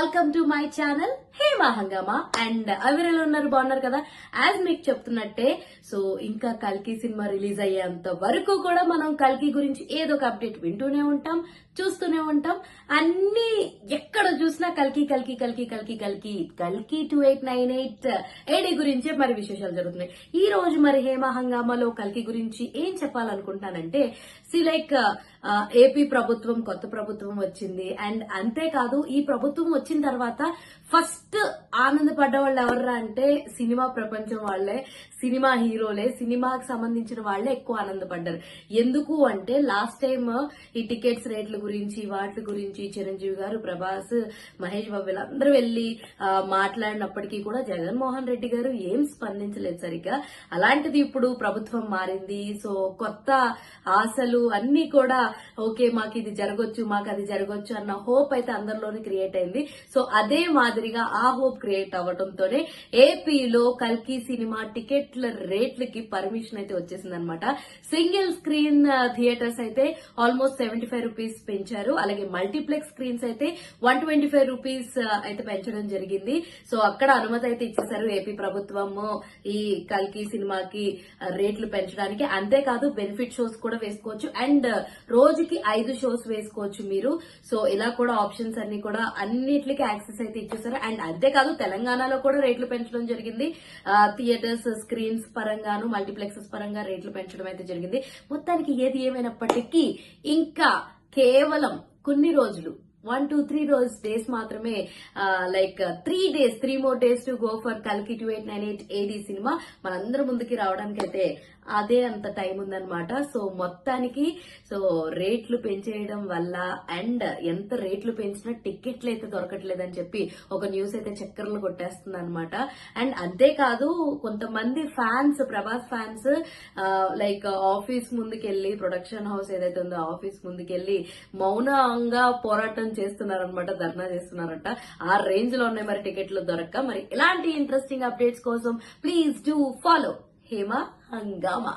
Welcome to my channel Hema హంగామా. And ఎవరెలా ఉన్నారు, బాగున్నారు కదా? యాజ్ మీకు చెప్తున్నట్టే, సో ఇంకా కల్కి సినిమా రిలీజ్ అయ్యేంత వరకు కూడా మనం కల్కి గురించి ఏదో ఒక అప్డేట్ వింటూనే ఉంటాం, చూస్తూనే ఉంటాం. అన్ని ఎక్కడ చూసినా కల్కి కల్కి కల్కి కల్కి కల్కి కల్కి 2898 ఏడీ గురించే మరి విశేషాలు జరుగుతున్నాయి. ఈ రోజు మరి హేమా హంగామాలో కల్కి గురించి ఏం చెప్పాలనుకుంటానంటే, లైక్ ఏపీ ప్రభుత్వం, కొత్త ప్రభుత్వం వచ్చింది. అండ్ అంతేకాదు, ఈ ప్రభుత్వం వచ్చిన తర్వాత ఫస్ట్ ఆనందపడ్డ వాళ్ళు ఎవర్రా అంటే సినిమా ప్రపంచం వాళ్లే, సినిమా హీరోలే, సినిమాకి సంబంధించిన వాళ్లే ఎక్కువ ఆనందపడ్డారు. ఎందుకు అంటే లాస్ట్ టైం ఈ టికెట్స్ రేట్ల గురించి, వాటి గురించి చిరంజీవి గారు, ప్రభాస్, మహేష్ బాబు వీళ్ళందరూ వెళ్లి మాట్లాడినప్పటికీ కూడా జగన్మోహన్ రెడ్డి గారు ఏం స్పందించలేదు సరిగ్గా. అలాంటిది ఇప్పుడు ప్రభుత్వం మారింది. సో కొత్త ఆశలు అన్ని కూడా, ఓకే మాకు ఇది జరగొచ్చు, మాకు అది జరగొచ్చు అన్న హోప్ అయితే అందరిలోనే క్రియేట్ అయింది. సో అదే మాదిరిగా ఆ హోప్ క్రియేట్ అవ్వడంతోనే ఏపీలో కల్కి సినిమా టికెట్ల రేట్లకి పర్మిషన్ అయితే వచ్చేసింది అనమాట. సింగిల్ స్క్రీన్ థియేటర్స్ అయితే ఆల్మోస్ట్ 75 రూపీస్ పెంచారు. అలాగే మల్టీప్లెక్స్ స్క్రీన్స్ అయితే 125 రూపీస్ అయితే పెంచడం జరిగింది. సో అక్కడ అనుమతి అయితే ఇచ్చేశారు ఏపీ ప్రభుత్వము ఈ కల్కి సినిమాకి రేట్లు పెంచడానికి. అంతేకాదు బెనిఫిట్ షోస్ కూడా వేసుకోవచ్చు అండ్ రోజుకి 5 షోస్ వేసుకోవచ్చు మీరు. సో ఇలా కూడా ఆప్షన్స్ అన్ని కూడా అన్నిటికీ యాక్సెస్ అయితే ఇచ్చేసారు. అండ్ అంతేకాదు తెలంగాణలో కూడా రేట్లు పెంచడం జరిగింది. థియేటర్స్ స్క్రీన్స్ పరంగాను, మల్టీప్లెక్సెస్ పరంగా రేట్లు పెంచడం అయితే జరిగింది. మొత్తానికి ఏది ఏమైనప్పటికీ ఇంకా కేవలం కొన్ని రోజులు, 1 to 3 డేస్ మాత్రమే, like 3 more days to go for కల్కి 2898 ఏడీ సినిమా మనందరి ముందుకి రావడానికి అయితే అదే అంత టైం ఉందన్నమాట. సో మొత్తానికి సో రేట్లు పెంచేయడం వల్ల అండ్ ఎంత రేట్లు పెంచినా టికెట్లు అయితే దొరకట్లేదని చెప్పి ఒక న్యూస్ అయితే చక్కర్లు కొట్టేస్తుంది అనమాట. అండ్ అంతేకాదు కొంతమంది fans, Prabhas fans like office ముందుకెళ్లి, ప్రొడక్షన్ హౌస్ ఏదైతే ఉందో ఆఫీస్ ముందుకెళ్లి మౌనంగా పోరాటం చేస్తున్నారనమాట, ధర్నా చేస్తున్నారంట. ఆ రేంజ్ లో ఉన్నాయి మరి టికెట్లు దొరక్క. మరి ఇలాంటి ఇంట్రెస్టింగ్ అప్డేట్స్ కోసం ప్లీజ్ డూ ఫాలో హేమా హంగామా.